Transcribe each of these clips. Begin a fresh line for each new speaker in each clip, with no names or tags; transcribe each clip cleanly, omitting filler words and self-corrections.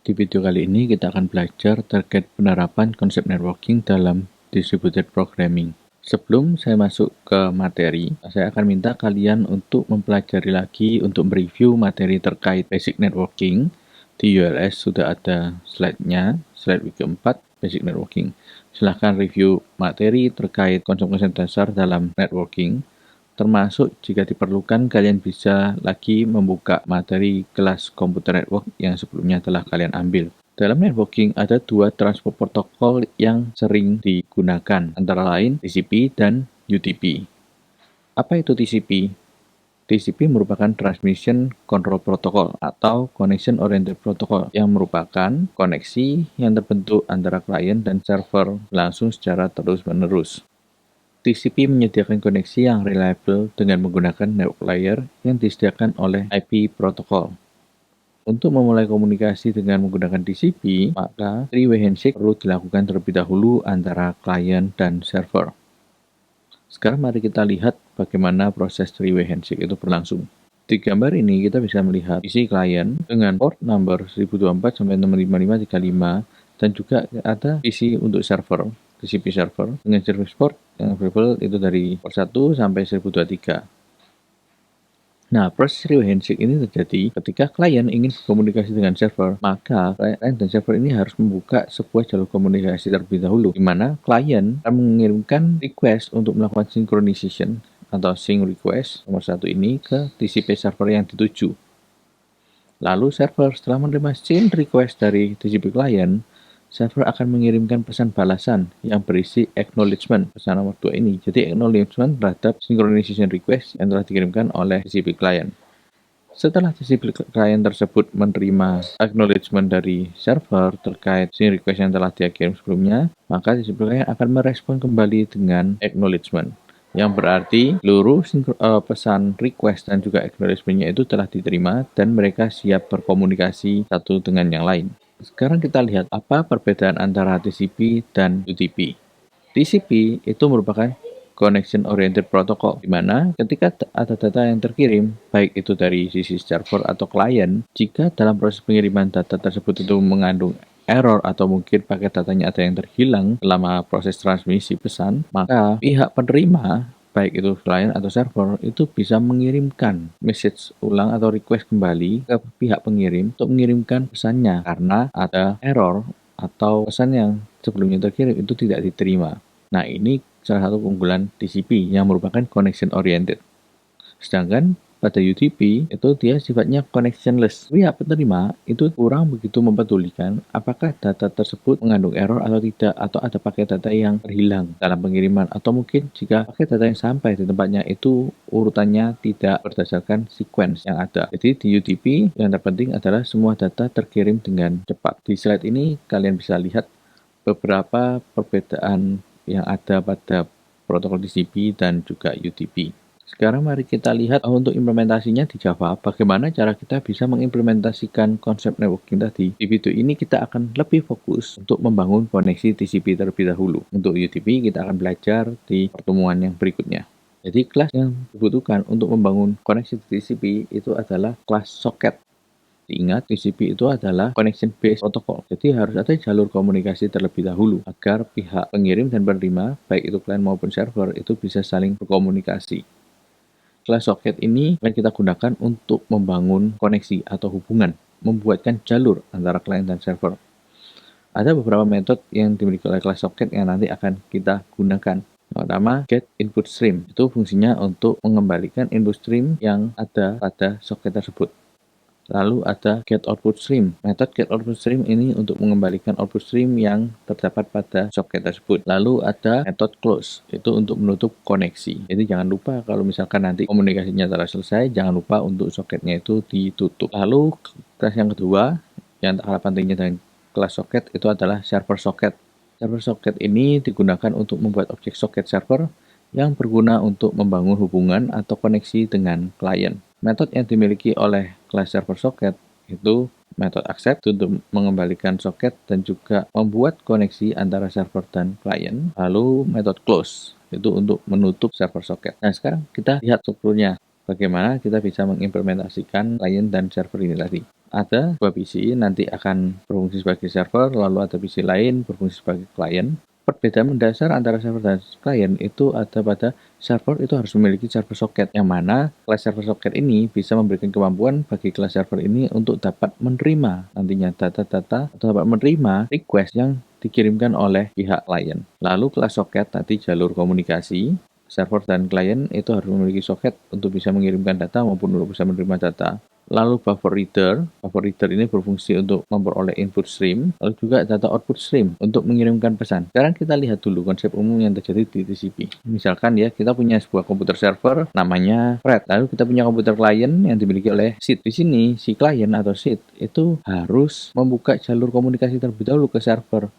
Di video kali ini kita akan belajar terkait penerapan konsep networking dalam distributed programming. Sebelum saya masuk ke materi, saya akan minta kalian untuk mempelajari lagi untuk mereview materi terkait basic networking. Di ULS sudah ada slide-nya, slide week keempat, basic networking. Silahkan review materi terkait konsep-konsep dasar dalam networking. Termasuk jika diperlukan kalian bisa lagi membuka materi kelas komputer network yang sebelumnya telah kalian ambil. Dalam networking ada dua transport protokol yang sering digunakan, antara lain TCP dan UDP. Apa itu TCP? TCP merupakan Transmission Control Protocol atau Connection Oriented Protocol yang merupakan koneksi yang terbentuk antara klien dan server langsung secara terus-menerus. TCP menyediakan koneksi yang reliable dengan menggunakan network layer yang disediakan oleh IP protocol. Untuk memulai komunikasi dengan menggunakan TCP, maka three-way handshake perlu dilakukan terlebih dahulu antara klien dan server. Sekarang mari kita lihat bagaimana proses three-way handshake itu berlangsung. Di gambar ini kita bisa melihat isi klien dengan port number 1024 sampai 65535 dan juga ada isi untuk server. TCP server dengan service port yang available itu dari port 1 sampai 1023. Nah, proses three-way handshake ini terjadi ketika klien ingin berkomunikasi dengan server, maka klien dan server ini harus membuka sebuah jalur komunikasi terlebih dahulu, di mana klien akan mengirimkan request untuk melakukan synchronization atau sync request nomor 1 ini ke TCP server yang dituju. Lalu server setelah menerima sync request dari TCP client, server akan mengirimkan pesan balasan yang berisi acknowledgement pesan nomor 2 ini. Jadi acknowledgement terhadap synchronization request yang telah dikirimkan oleh TCP client. Setelah TCP client tersebut menerima acknowledgement dari server terkait sync request yang telah dia kirim sebelumnya, maka TCP client akan merespon kembali dengan acknowledgement, yang berarti seluruh pesan request dan juga acknowledgement-nya itu telah diterima dan mereka siap berkomunikasi satu dengan yang lain. Sekarang kita lihat apa perbedaan antara TCP dan UDP. TCP itu merupakan Connection Oriented Protocol, di mana ketika ada data yang terkirim, baik itu dari sisi server atau klien, jika dalam proses pengiriman data tersebut itu mengandung error atau mungkin paket datanya ada yang terhilang selama proses transmisi pesan, maka pihak penerima baik itu klien atau server, itu bisa mengirimkan message ulang atau request kembali ke pihak pengirim untuk mengirimkan pesannya karena ada error atau pesan yang sebelumnya terkirim itu tidak diterima. Nah, ini salah satu keunggulan TCP yang merupakan connection oriented. Sedangkan pada UDP itu dia sifatnya connectionless. Pihak penerima itu kurang begitu mempedulikan apakah data tersebut mengandung error atau tidak, atau ada paket data yang terhilang dalam pengiriman, atau mungkin jika paket data yang sampai di tempatnya itu urutannya tidak berdasarkan sequence yang ada. Jadi di UDP yang terpenting adalah semua data terkirim dengan cepat. Di slide ini kalian bisa lihat beberapa perbedaan yang ada pada protokol TCP dan juga UDP. Sekarang mari kita lihat untuk implementasinya di Java, bagaimana cara kita bisa mengimplementasikan konsep networking tadi. Di video ini kita akan lebih fokus untuk membangun koneksi TCP terlebih dahulu. Untuk UDP kita akan belajar di pertemuan yang berikutnya. Jadi kelas yang dibutuhkan untuk membangun koneksi TCP itu adalah kelas socket. Diingat, TCP itu adalah connection based protocol. Jadi harus ada jalur komunikasi terlebih dahulu agar pihak pengirim dan penerima, baik itu klien maupun server, itu bisa saling berkomunikasi. Kelas socket ini akan kita gunakan untuk membangun koneksi atau hubungan, membuatkan jalur antara klien dan server. Ada beberapa metode yang dimiliki oleh kelas socket yang nanti akan kita gunakan. Yang pertama, get input stream. Itu fungsinya untuk mengembalikan input stream yang ada pada socket tersebut. Lalu ada get output stream. Metode get output stream ini untuk mengembalikan output stream yang terdapat pada socket tersebut. Lalu ada metode close, itu untuk menutup koneksi. Jadi jangan lupa kalau misalkan nanti komunikasinya telah selesai, jangan lupa untuk socketnya itu ditutup. Lalu kelas yang kedua, yang tak kalah pentingnya dengan kelas socket itu adalah server socket. Server socket ini digunakan untuk membuat objek socket server yang berguna untuk membangun hubungan atau koneksi dengan klien. Metode yang dimiliki oleh kelas server socket itu metode accept untuk mengembalikan socket dan juga membuat koneksi antara server dan klien. Lalu metode close itu untuk menutup server socket. Nah, sekarang kita lihat strukturnya. bagaimana kita bisa mengimplementasikan client dan server ini tadi. Ada dua PC nanti akan berfungsi sebagai server, lalu ada PC lain berfungsi sebagai client. Perbedaan mendasar antara server dan client itu ada pada server itu harus memiliki server socket, yang mana kelas server socket ini bisa memberikan kemampuan bagi kelas server ini untuk dapat menerima nantinya data-data atau dapat menerima request yang dikirimkan oleh pihak client. Lalu kelas socket tadi jalur komunikasi. Server dan klien itu harus memiliki soket untuk bisa mengirimkan data maupun untuk bisa menerima data. Lalu buffer reader ini berfungsi untuk memperoleh input stream, lalu juga data output stream untuk mengirimkan pesan. Sekarang kita lihat dulu konsep umum yang terjadi di TCP. Misalkan ya, kita punya sebuah komputer server namanya Fred, lalu kita punya komputer klien yang dimiliki oleh Sid. Di sini si klien atau Sid itu harus membuka jalur komunikasi terlebih dahulu ke server.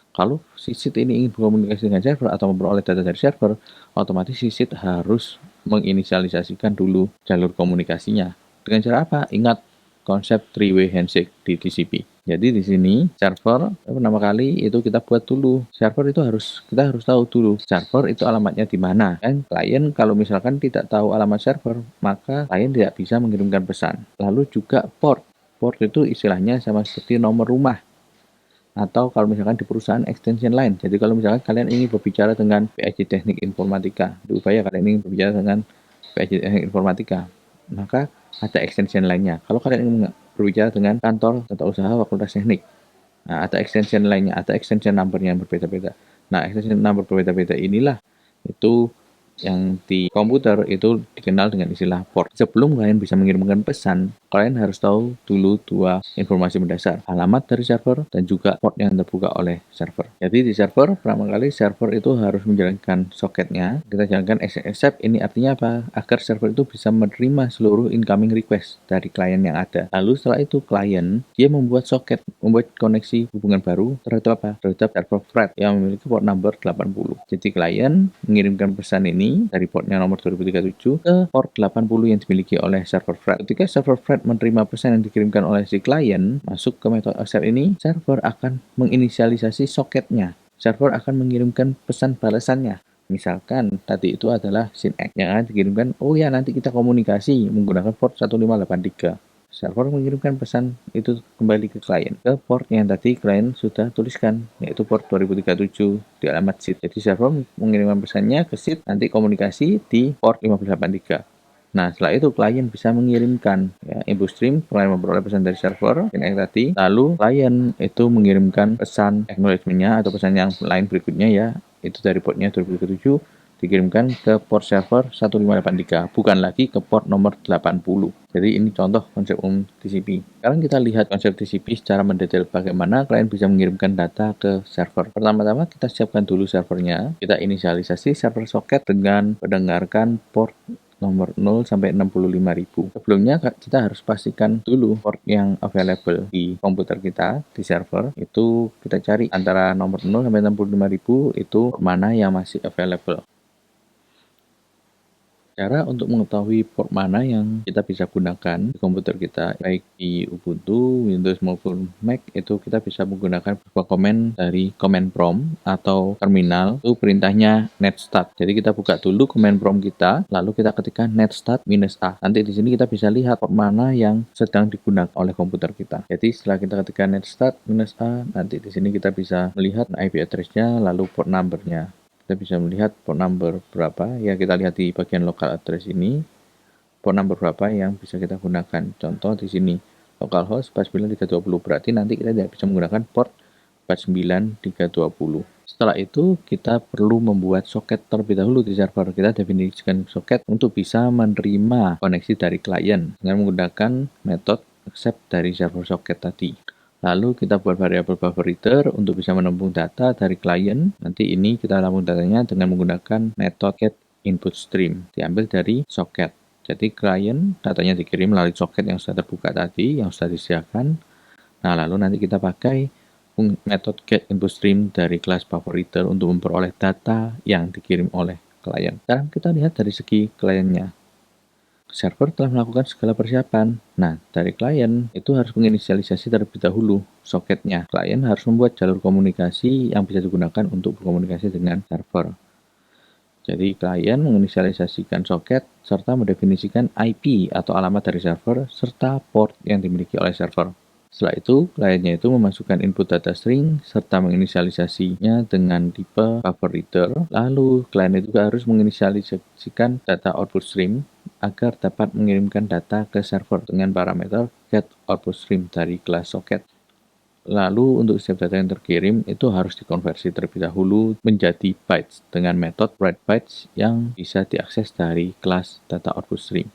Kalau si Sid ini ingin berkomunikasi dengan server atau memperoleh data dari server, otomatis si Sid harus menginisialisasikan dulu jalur komunikasinya. Dengan cara apa? Ingat konsep three-way handshake di TCP. Jadi di sini server pertama kali itu kita buat dulu. Server itu kita harus tahu dulu server itu alamatnya di mana. Dan klien kalau misalkan tidak tahu alamat server, maka klien tidak bisa mengirimkan pesan. Lalu juga port. Port itu istilahnya sama seperti nomor rumah. Atau kalau misalkan di perusahaan extension line. Jadi kalau misalkan kalian ingin berbicara dengan PhD Teknik Informatika, diupaya kalian ingin berbicara dengan PhD Teknik Informatika, maka ada extension lainnya. Kalau kalian ingin berbicara dengan kantor tata usaha Fakultas Teknik, nah, ada extension lainnya, ada extension number-nya yang berbeda-beda. Nah, extension number berbeda-beda inilah itu yang di komputer itu dikenal dengan istilah port. Sebelum kalian bisa mengirimkan pesan, kalian harus tahu dulu dua informasi mendasar, alamat dari server dan juga port yang terbuka oleh server. Jadi di server, pertama kali server itu harus menjalankan soketnya. Kita jalankan accept, ini artinya apa? Agar server itu bisa menerima seluruh incoming request dari klien yang ada. Lalu setelah itu klien, dia membuat soket, membuat koneksi hubungan baru terhadap apa? Terhadap server Fred yang memiliki port number 80. Jadi klien mengirimkan pesan ini dari portnya nomor 2037 ke port 80 yang dimiliki oleh server Fred. Ketika server Fred menerima pesan yang dikirimkan oleh si klien masuk ke metode accept ini, server akan menginisialisasi soketnya. Server akan mengirimkan pesan balasannya. Misalkan tadi itu adalah SYNACK yang akan dikirimkan, oh ya nanti kita komunikasi menggunakan port 1583. Server mengirimkan pesan itu kembali ke klien, ke port yang tadi klien sudah tuliskan, yaitu port 2037 di alamat SID. Jadi server mengirimkan pesannya ke SID, nanti komunikasi di port 1583. Nah, setelah itu klien bisa mengirimkan input stream, klien memperoleh pesan dari server yang tadi, lalu klien itu mengirimkan pesan acknowledgement-nya atau pesan yang lain berikutnya ya, itu dari portnya 2037 dikirimkan ke port server 1583, bukan lagi ke port nomor 80. Jadi ini contoh konsep umum TCP. Sekarang kita lihat konsep TCP secara mendetail bagaimana klien bisa mengirimkan data ke server. Pertama-tama kita siapkan dulu servernya, kita inisialisasi server socket dengan mendengarkan port nomor 0 sampai 65.000. Sebelumnya kita harus pastikan dulu port yang available di komputer kita, di server. Itu kita cari antara nomor 0 sampai 65.000 itu mana yang masih available. Cara untuk mengetahui port mana yang kita bisa gunakan di komputer kita, baik di Ubuntu, Windows maupun Mac, itu kita bisa menggunakan beberapa komen dari command prompt atau terminal. Itu perintahnya netstart. Jadi kita buka dulu command prompt kita, lalu kita ketikkan netstart -a. Nanti di sini kita bisa lihat port mana yang sedang digunakan oleh komputer kita. Jadi setelah kita ketikkan netstart -a, nanti di sini kita bisa melihat IP address-nya, lalu port number-nya. Kita bisa melihat port number berapa, ya kita lihat di bagian local address ini, port number berapa yang bisa kita gunakan. Contoh di sini, localhost 49320, berarti nanti kita tidak bisa menggunakan port 49320. Setelah itu, kita perlu membuat soket terlebih dahulu di server. Kita definisikan soket untuk bisa menerima koneksi dari klien dengan menggunakan metode accept dari server soket tadi. Lalu kita buat variabel buffer reader untuk bisa menampung data dari klien. Nanti ini kita tampung datanya dengan menggunakan metode get input stream, diambil dari socket. Jadi klien datanya dikirim melalui socket yang sudah terbuka tadi, yang sudah disediakan. Nah, lalu nanti kita pakai metode get input stream dari kelas buffer reader untuk memperoleh data yang dikirim oleh klien. Sekarang kita lihat dari segi kliennya. Server telah melakukan segala persiapan. Nah, dari klien itu harus menginisialisasi terlebih dahulu soketnya. Klien harus membuat jalur komunikasi yang bisa digunakan untuk berkomunikasi dengan server. Jadi klien menginisialisasikan soket serta mendefinisikan IP atau alamat dari server serta port yang dimiliki oleh server. Setelah itu, kliennya itu memasukkan input data string serta menginisialisasinya dengan tipe buffer reader. Lalu, klien itu juga harus menginisialisasikan data output stream agar dapat mengirimkan data ke server dengan parameter get output stream dari kelas soket. Lalu untuk setiap data yang terkirim itu harus dikonversi terlebih dahulu menjadi bytes dengan metode write bytes yang bisa diakses dari kelas data output stream.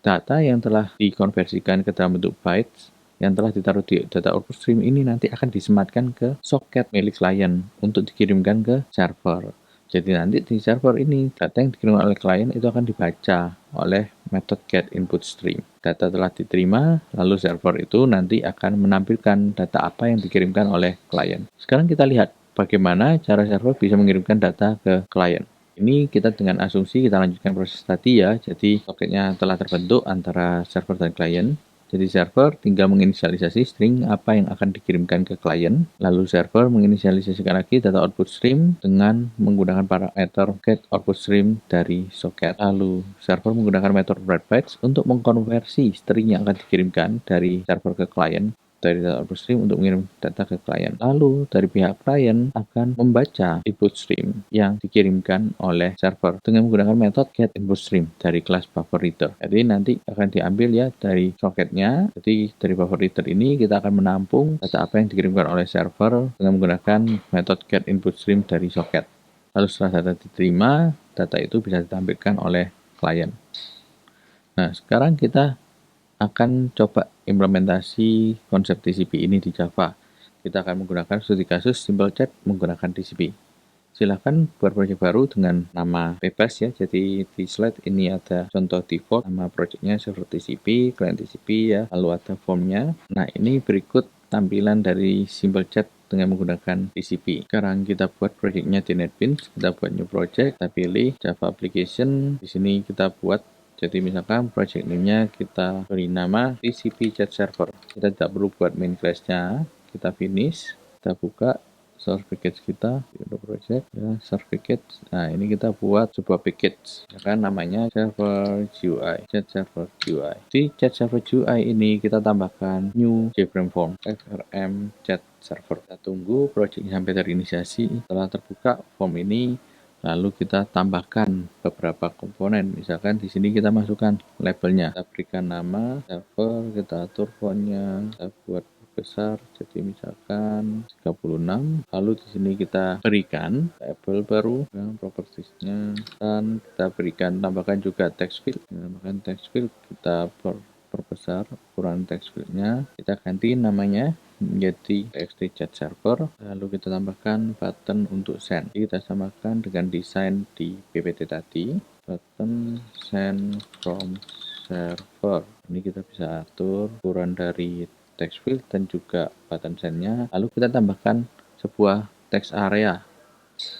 Data yang telah dikonversikan ke dalam bentuk bytes yang telah ditaruh di data output stream ini nanti akan disematkan ke soket milik klien untuk dikirimkan ke server. Jadi nanti di server ini data yang dikirimkan oleh klien itu akan dibaca oleh metode get input stream. Data telah diterima, lalu server itu nanti akan menampilkan data apa yang dikirimkan oleh klien. Sekarang kita lihat bagaimana cara server bisa mengirimkan data ke klien. Ini kita dengan asumsi kita lanjutkan proses tadi ya, jadi soketnya telah terbentuk antara server dan klien. Jadi server tinggal menginisialisasi string apa yang akan dikirimkan ke klien, lalu server menginisialisasikan lagi data output stream dengan menggunakan parameter get output stream dari soket. Lalu server menggunakan metode write bytes untuk mengkonversi string yang akan dikirimkan dari server ke klien dari data output stream untuk mengirim data ke klien. Lalu dari pihak klien akan membaca input stream yang dikirimkan oleh server dengan menggunakan metode get input stream dari kelas buffer reader. Jadi nanti akan diambil ya dari soketnya. Jadi dari buffer reader ini kita akan menampung data apa yang dikirimkan oleh server dengan menggunakan metode get input stream dari soket. Lalu setelah data diterima, data itu bisa ditampilkan oleh klien. Nah, sekarang kita akan coba implementasi konsep TCP ini di Java. Kita akan menggunakan studi kasus simple chat menggunakan TCP. Silahkan buat project baru dengan nama bebas ya. Jadi di slide ini ada contoh default, nama projectnya server TCP, client TCP ya. Lalu ada formnya. Nah ini berikut tampilan dari simple chat dengan menggunakan TCP. Sekarang kita buat projectnya di NetBeans. Kita buat new project, kita pilih Java application. Di sini kita buat. Jadi misalkan project name-nya kita beri nama TCP chat server. Kita tidak perlu buat main class-nya. Kita finish, kita buka source package kita untuk project ya, source package. Nah, ini kita buat sebuah package. Ya kan namanya server GUI, chat server GUI. Di chat server GUI ini kita tambahkan new JFrame form, FRM chat server. Kita tunggu projectnya sampai terinisiasi. Setelah terbuka form ini, lalu kita tambahkan beberapa komponen. Misalkan di sini kita masukkan labelnya. Kita berikan nama server, kita atur fontnya, kita buat besar. Jadi misalkan 36. Lalu di sini kita berikan label baru, ya, propertiesnya, dan kita berikan tambahkan juga text field. Tambahkan text field, kita perbesar ukuran text fieldnya. Kita ganti namanya menjadi txt chat server, lalu kita tambahkan button untuk send. Jadi kita samakan dengan desain di PPT tadi, button send from server. Ini kita bisa atur ukuran dari text field dan juga button sendnya. Lalu kita tambahkan sebuah text area.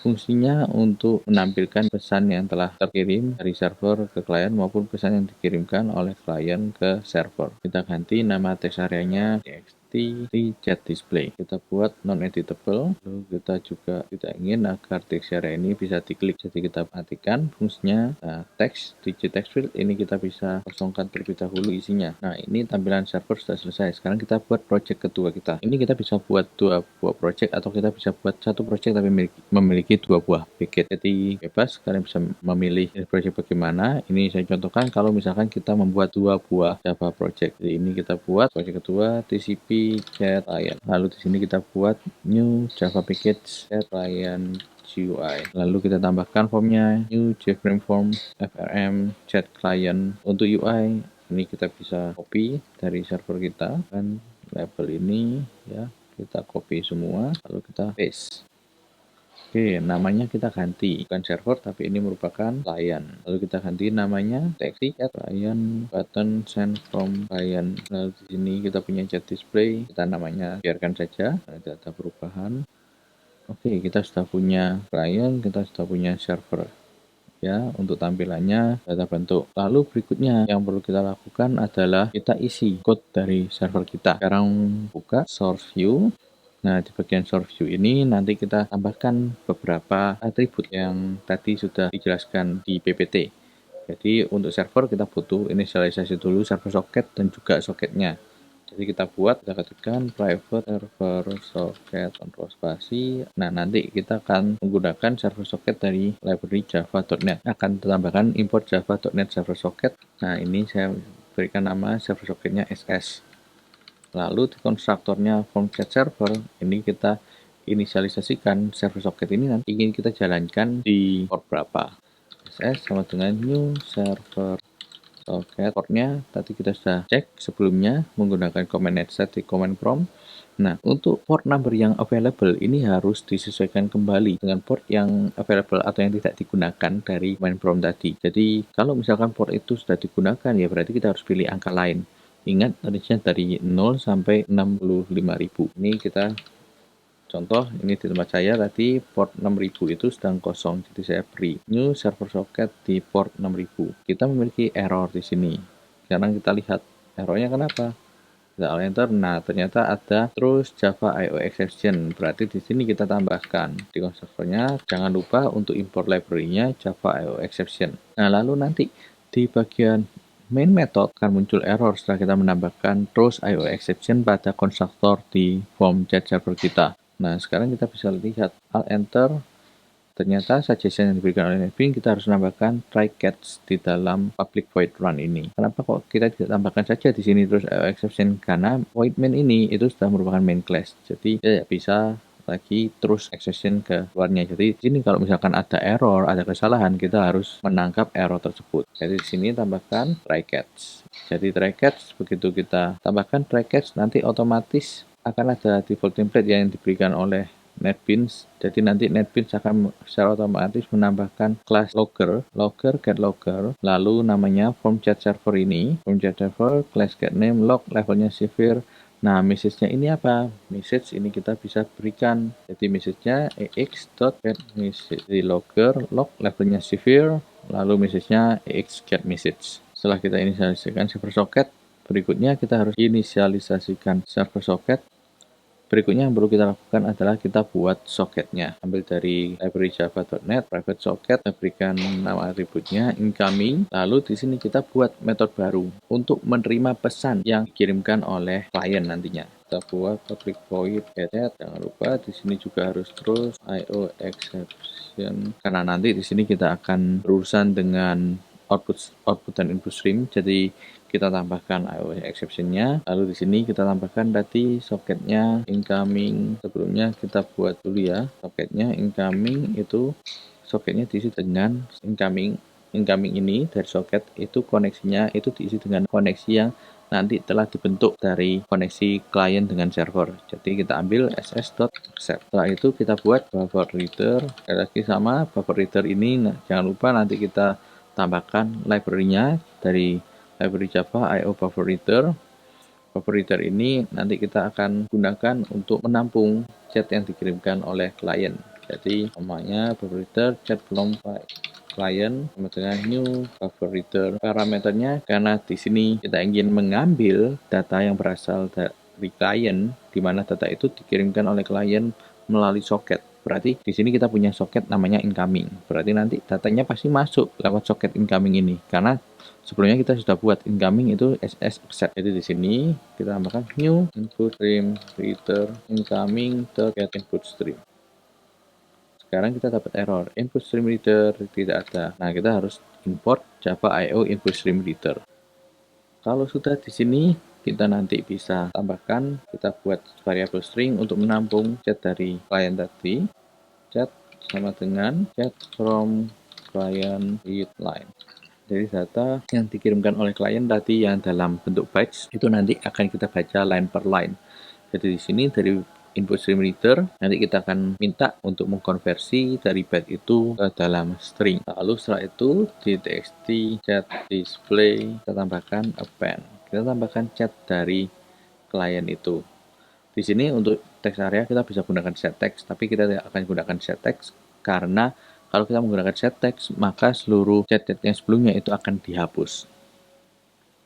Fungsinya untuk menampilkan pesan yang telah terkirim dari server ke klien maupun pesan yang dikirimkan oleh klien ke server. Kita ganti nama text areanya txt di chat display. Kita buat non-editable. Lalu kita juga tidak ingin agar text area ini bisa diklik. Jadi kita matikan fungsinya. Nah, text di text field ini kita bisa kosongkan terlebih dahulu isinya. Nah, ini tampilan server sudah selesai. Sekarang kita buat project kedua kita. Ini kita bisa buat dua buah project atau kita bisa buat satu project tapi memiliki dua buah paket. Jadi bebas, kalian bisa memilih project bagaimana. Ini saya contohkan kalau misalkan kita membuat dua buah Java project. Jadi ini kita buat project kedua TCP chat client. Lalu di sini kita buat new Java package chat client GUI. Lalu kita tambahkan formnya new JFrame form FRM chat client. Untuk UI ini kita bisa copy dari server kita kan label ini ya, kita copy semua lalu kita paste. Oke, namanya kita ganti, bukan server tapi ini merupakan client. Lalu kita ganti namanya txt chat client button send from client. Lalu di sini kita punya chat display, kita namanya biarkan saja, tidak ada perubahan. Oke, kita sudah punya client, kita sudah punya server. Ya, untuk tampilannya data bentuk. Lalu berikutnya yang perlu kita lakukan adalah kita isi code dari server kita. Sekarang buka source view. Nah, di bagian source view ini nanti kita tambahkan beberapa atribut yang tadi sudah dijelaskan di PPT. Jadi untuk server kita butuh inisialisasi dulu server socket dan juga soketnya. Jadi kita ketikkan private server socket control spasi. Nah, nanti kita akan menggunakan server socket dari library java.net. Akan ditambahkan import java.net server socket. Nah, ini saya berikan nama server socketnya SS. Lalu di konstruktornya form chat server, ini kita inisialisasikan server socket ini nanti ingin kita jalankan di port berapa. SS sama dengan new server socket. Portnya tadi kita sudah cek sebelumnya menggunakan command netset di command prompt. Nah, untuk port number yang available ini harus disesuaikan kembali dengan port yang available atau yang tidak digunakan dari command prompt tadi. Jadi, kalau misalkan port itu sudah digunakan, ya berarti kita harus pilih angka lain. Ingat, range-nya dari 0 sampai 65.000. Ini kita contoh, ini di tempat saya tadi port 6000 itu sedang kosong, jadi saya beri new server socket di port 6000. Kita memiliki error di sini. Sekarang kita lihat errornya kenapa. Kita enter, nah ternyata ada terus Java IO exception. Berarti di sini kita tambahkan di konstruktornya, jangan lupa untuk import library-nya Java IO exception. Nah, lalu nanti di bagian main method akan muncul error setelah kita menambahkan terus IO exception pada konstruktor di form chat server kita. Nah, sekarang kita bisa lihat alt enter. Ternyata suggestion yang diberikan oleh Netbeans kita harus menambahkan try catch di dalam public void run ini. Kenapa kok kita tidak tambahkan saja di sini terus exception? Karena void main ini itu sudah merupakan main class. Jadi tidak bisa lagi terus exception ke luarnya. Jadi di sini kalau misalkan ada error, ada kesalahan, kita harus menangkap error tersebut. Jadi di sini tambahkan try catch. Jadi try catch begitu kita tambahkan try catch nanti otomatis akan ada default template yang diberikan oleh Netbeans. Jadi nanti Netbeans akan secara otomatis menambahkan kelas logger, get logger, lalu namanya form chat server ini, form chat server, class get name, log, levelnya severe. Nah, message-nya ini apa? Message ini kita bisa berikan. Jadi message-nya ex.getMessage. Jadi logger, log, levelnya severe, lalu message-nya ex.getMessage. Setelah kita inisialisasikan server socket, berikutnya kita harus inisialisasikan server socket. Berikutnya yang perlu kita lakukan adalah kita buat soketnya. Ambil dari library java.net, private socket, kita berikan nama atributnya incoming. Lalu di sini kita buat metode baru untuk menerima pesan yang dikirimkan oleh klien nantinya. Kita buat public void get. Jangan lupa di sini juga harus terus IO exception karena nanti di sini kita akan berurusan dengan output dan input stream. Jadi kita tambahkan IO exception-nya, lalu di sini kita tambahkan tadi soketnya incoming. Sebelumnya kita buat dulu ya soketnya incoming, itu soketnya diisi dengan incoming ini dari soket itu koneksinya itu diisi dengan koneksi yang nanti telah dibentuk dari koneksi klien dengan server. Jadi kita ambil ss.accept. Setelah itu kita buat buffer reader. Sekali lagi sama buffer reader ini, nah, jangan lupa nanti kita tambahkan library-nya dari library Java IO buffer reader. Buffer reader ini nanti kita akan gunakan untuk menampung chat yang dikirimkan oleh klien. Jadi namanya buffer reader chat from klien sama dengan new buffer reader. Parameternya karena di sini kita ingin mengambil data yang berasal dari klien, di mana data itu dikirimkan oleh klien melalui soket. Berarti di sini kita punya soket namanya incoming. Berarti nanti datanya pasti masuk lewat soket incoming ini karena sebelumnya kita sudah buat incoming itu ss accept. Jadi di sini kita tambahkan new input stream reader incoming get input stream. Sekarang kita dapat error input stream reader tidak ada. Nah, kita harus import Java IO input stream reader. Kalau sudah di sini kita nanti bisa tambahkan, kita buat variabel string untuk menampung chat dari klien tadi. Chat sama dengan chat from client read line. Jadi data yang dikirimkan oleh klien tadi yang dalam bentuk bytes itu nanti akan kita baca line per line. Jadi di sini dari input stream reader nanti kita akan minta untuk mengkonversi dari byte itu ke dalam string. Lalu setelah itu di txt chat display kita tambahkan append. Kita tambahkan chat dari klien itu. Di sini untuk text area kita bisa gunakan set text, tapi kita tidak akan gunakan set text karena kalau kita menggunakan set text, maka seluruh chat yang sebelumnya itu akan dihapus.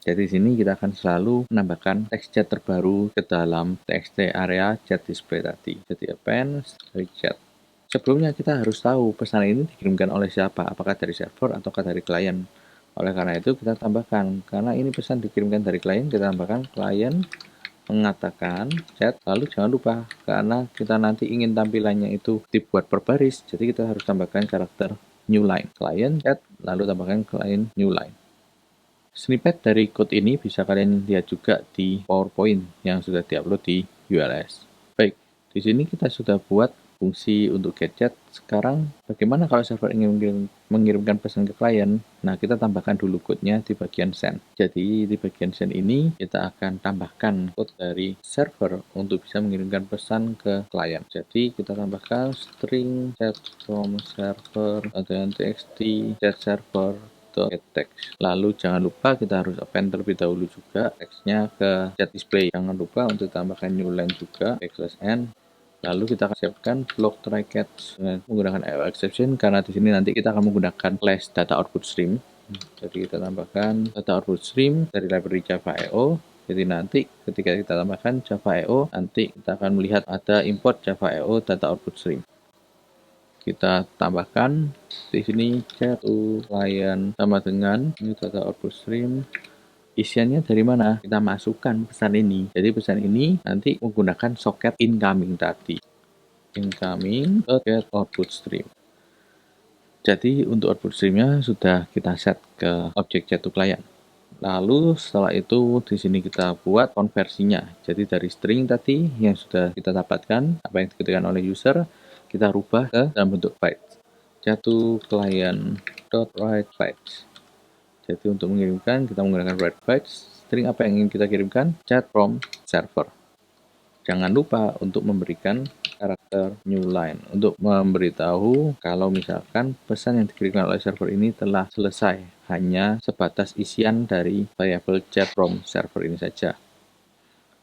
Jadi di sini kita akan selalu menambahkan teks chat terbaru ke dalam txt area chat display tadi. Jadi append dari chat. Sebelumnya kita harus tahu pesan ini dikirimkan oleh siapa, apakah dari server ataukah dari klien. Oleh karena itu kita tambahkan, karena ini pesan dikirimkan dari klien, kita tambahkan klien mengatakan chat, lalu jangan lupa karena kita nanti ingin tampilannya itu dibuat per baris, jadi kita harus tambahkan karakter new line. Klien chat, lalu tambahkan klien new line. Snippet dari code ini bisa kalian lihat juga di PowerPoint yang sudah diupload di ULS. Baik, di sini kita sudah buat fungsi untuk get chat. Sekarang bagaimana kalau server ingin mengirimkan pesan ke klien? Nah, kita tambahkan dulu code-nya di bagian send. Jadi di bagian send ini kita akan tambahkan code dari server untuk bisa mengirimkan pesan ke klien. Jadi kita tambahkan string chat from server dengan txt chat server get text. Lalu jangan lupa kita harus append terlebih dahulu juga teksnya ke chat display. Jangan lupa untuk tambahkan new line juga \n. Lalu kita akan siapkan block try catch dengan menggunakan IO exception karena di sini nanti kita akan menggunakan class data output stream. Jadi kita tambahkan data output stream dari library Java IO. Jadi nanti ketika kita tambahkan Java IO, nanti kita akan melihat ada import Java IO data output stream. Kita tambahkan di sini chat to client sama dengan ini data output stream. Isiannya dari mana? Kita masukkan pesan ini. Jadi pesan ini nanti menggunakan soket incoming tadi. Incoming get output stream. Jadi untuk output streamnya sudah kita set ke objek chat to client. Lalu setelah itu di sini kita buat konversinya. Jadi dari string tadi yang sudah kita dapatkan, apa yang diketikkan oleh user, kita rubah ke dalam bentuk bytes. Chat to client dot write bytes. Jadi untuk mengirimkan kita menggunakan write bytes. String apa yang ingin kita kirimkan? Chat from server. Jangan lupa untuk memberikan karakter new line untuk memberitahu kalau misalkan pesan yang dikirimkan oleh server ini telah selesai, hanya sebatas isian dari variable chat from server ini saja.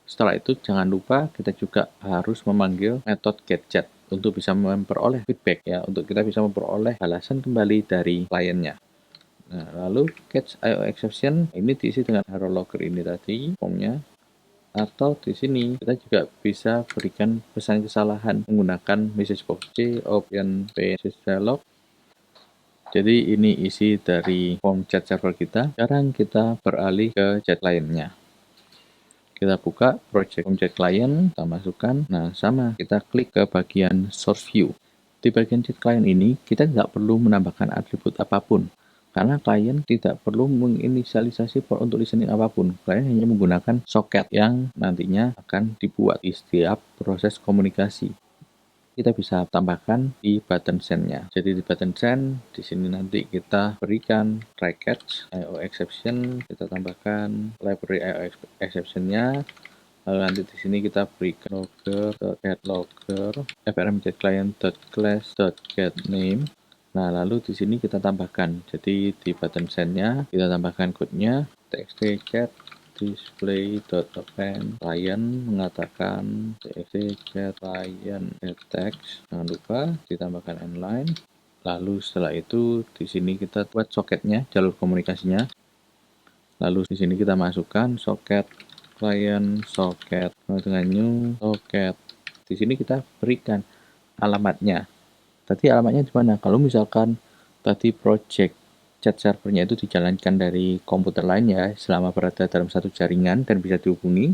Setelah itu jangan lupa kita juga harus memanggil metode getChat untuk bisa memperoleh feedback ya, untuk kita bisa memperoleh balasan kembali dari kliennya. Nah, lalu catch IO exception ini diisi dengan error logger ini tadi formnya. Atau di sini kita juga bisa berikan pesan kesalahan menggunakan message box C open message dialog. Jadi ini isi dari form chat server kita. Sekarang kita beralih ke chat lainnya. Kita buka project form chat client, kita masukkan. Nah, sama kita klik ke bagian source view. Di bagian chat client ini kita tidak perlu menambahkan atribut apapun. Karena klien tidak perlu menginisialisasi port untuk listening apapun. Klien hanya menggunakan soket yang nantinya akan dibuat di setiap proses komunikasi. Kita bisa tambahkan di button send-nya. Jadi di button send, di sini nanti kita berikan try catch, IO exception, kita tambahkan library IO exception-nya. Lalu nanti di sini kita berikan logger, frm.client.class.getName. Nah, lalu di sini kita tambahkan. Jadi di button send-nya kita tambahkan code-nya txt chat display.append client mengatakan txt chat client text. Jangan lupa ditambahkan inline. Lalu setelah itu di sini kita buat soketnya, jalur komunikasinya. Lalu di sini kita masukkan soket client soket dengan new soket. Di sini kita berikan alamatnya. Tadi alamatnya di mana? Kalau misalkan tadi project chat servernya itu dijalankan dari komputer lain ya, selama berada dalam satu jaringan dan bisa dihubungi,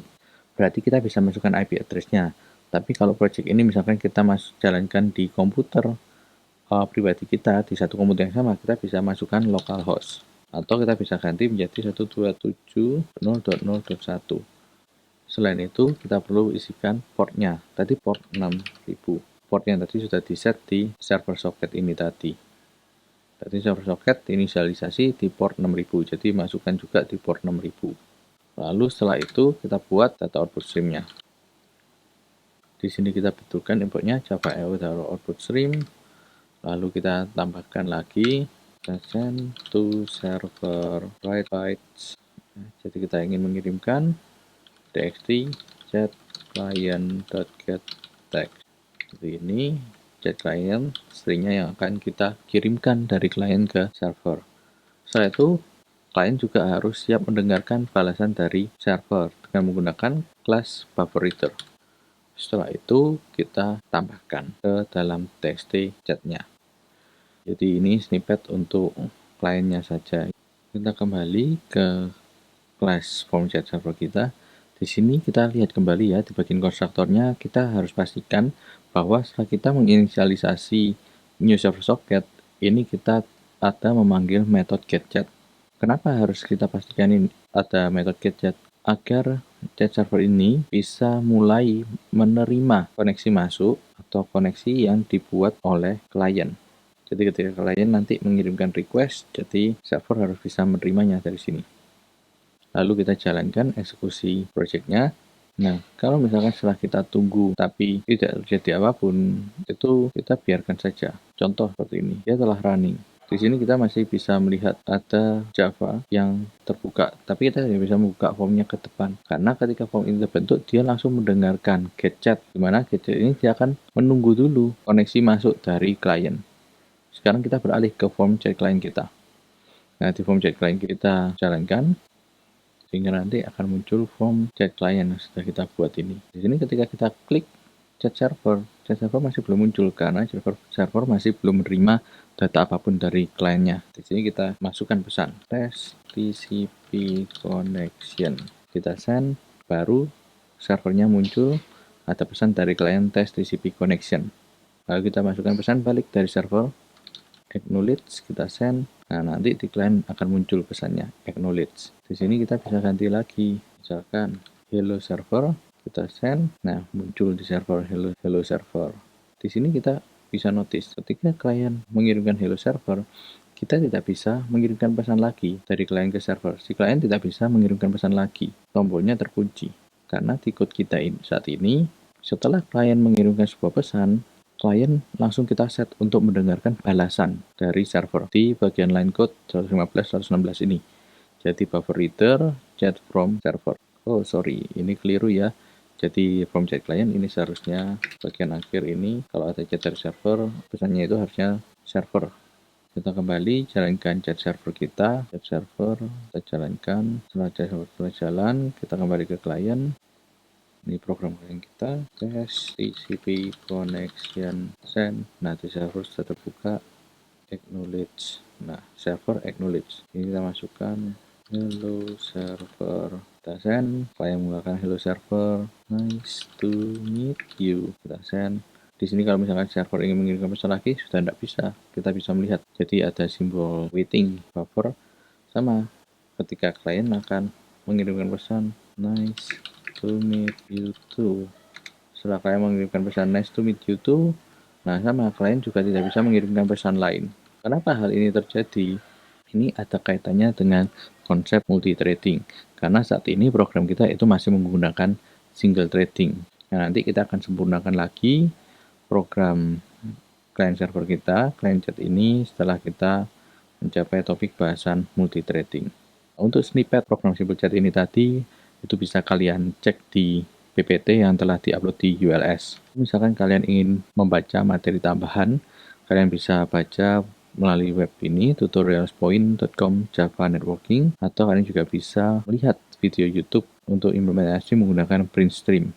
berarti kita bisa masukkan IP address-nya. Tapi kalau project ini misalkan kita jalankan di komputer pribadi kita di satu komputer yang sama, kita bisa masukkan localhost. Atau kita bisa ganti menjadi 127.0.0.1. Selain itu, kita perlu isikan portnya. Tadi port 6000. Port yang tadi sudah di-set di server socket ini tadi. Tadi server socket inisialisasi di port 6000, jadi masukkan juga di port 6000. Lalu setelah itu kita buat data output stream-nya. Di sini kita betulkan importnya Java EO data output stream. Lalu kita tambahkan lagi send to server write bytes. Jadi kita ingin mengirimkan txt chat client.get text. Jadi ini chat client stringnya yang akan kita kirimkan dari klien ke server. Setelah itu klien juga harus siap mendengarkan balasan dari server dengan menggunakan kelas BufferReader. Setelah itu, kita tambahkan ke dalam txt chat-nya. Jadi ini snippet untuk kliennya saja. Kita kembali ke kelas form chat server kita. Di sini kita lihat kembali ya, di bagian konstruktornya kita harus pastikan bahwa setelah kita menginisialisasi new server socket, ini kita ada memanggil metode getChat. Kenapa harus kita pastikan ini ada metode getChat? Agar chat server ini bisa mulai menerima koneksi masuk atau koneksi yang dibuat oleh klien. Jadi ketika klien nanti mengirimkan request, jadi server harus bisa menerimanya dari sini. Lalu kita jalankan eksekusi projectnya. Nah, kalau misalkan setelah kita tunggu tapi tidak terjadi apapun, itu kita biarkan saja. Contoh seperti ini, dia telah running. Di sini kita masih bisa melihat ada Java yang terbuka, tapi kita tidak bisa membuka formnya ke depan. Karena ketika form ini terbentuk, dia langsung mendengarkan getChat, di mana getChat ini dia akan menunggu dulu koneksi masuk dari klien. Sekarang kita beralih ke form chat klien kita. Nah, di form chat klien kita jalankan, sehingga nanti akan muncul form chat client yang sudah kita buat ini. Di sini ketika kita klik chat server masih belum muncul karena server masih belum menerima data apapun dari kliennya. Di sini kita masukkan pesan test TCP connection. Kita send, baru servernya muncul ada pesan dari klien test TCP connection. Lalu kita masukkan pesan balik dari server, acknowledge, kita send. Nah, nanti di klien akan muncul pesannya acknowledge. Di sini kita bisa ganti lagi, misalkan hello server, kita send. Nah, muncul di server hello server. Di sini kita bisa notice ketika klien mengirimkan hello server, kita tidak bisa mengirimkan pesan lagi dari klien ke server. Si klien tidak bisa mengirimkan pesan lagi. Tombolnya terkunci. Karena di code kita saat ini, setelah klien mengirimkan sebuah pesan, klien langsung kita set untuk mendengarkan balasan dari server di bagian line code 115.116 ini. Jadi BufferReader chat from server. Oh sorry, ini keliru ya. Jadi from chat client ini seharusnya bagian akhir ini. Kalau ada chat dari server, pesannya itu harusnya server. Kita kembali jalankan chat server kita. Chat server kita jalankan. Setelah chat server jalan, kita kembali ke klien. Ini program yang kita test TCP connection send. Nah, di server sudah terbuka, acknowledge. Nah, server acknowledge. Ini kita masukkan hello server. Kita send. Klien menggunakan hello server. Nice to meet you. Kita send. Di sini kalau misalkan server ingin mengirimkan pesan lagi, sudah tidak bisa. Kita bisa melihat. Jadi ada simbol waiting buffer sama ketika klien akan mengirimkan pesan nice to meet you too. Setelah klien mengirimkan pesan nice to meet you too, nah sama klien juga tidak bisa mengirimkan pesan lain. Kenapa hal ini terjadi? Ini ada kaitannya dengan konsep multi-threading. Karena saat ini program kita itu masih menggunakan single threading. Nah, nanti kita akan sempurnakan lagi program client server kita, client chat ini setelah kita mencapai topik bahasan multi-threading. Untuk snippet program simple chat ini tadi, itu bisa kalian cek di PPT yang telah diupload di ULS. Misalkan kalian ingin membaca materi tambahan, kalian bisa baca melalui web ini, tutorialspoint.com Java Networking, atau kalian juga bisa melihat video YouTube untuk implementasi menggunakan print stream.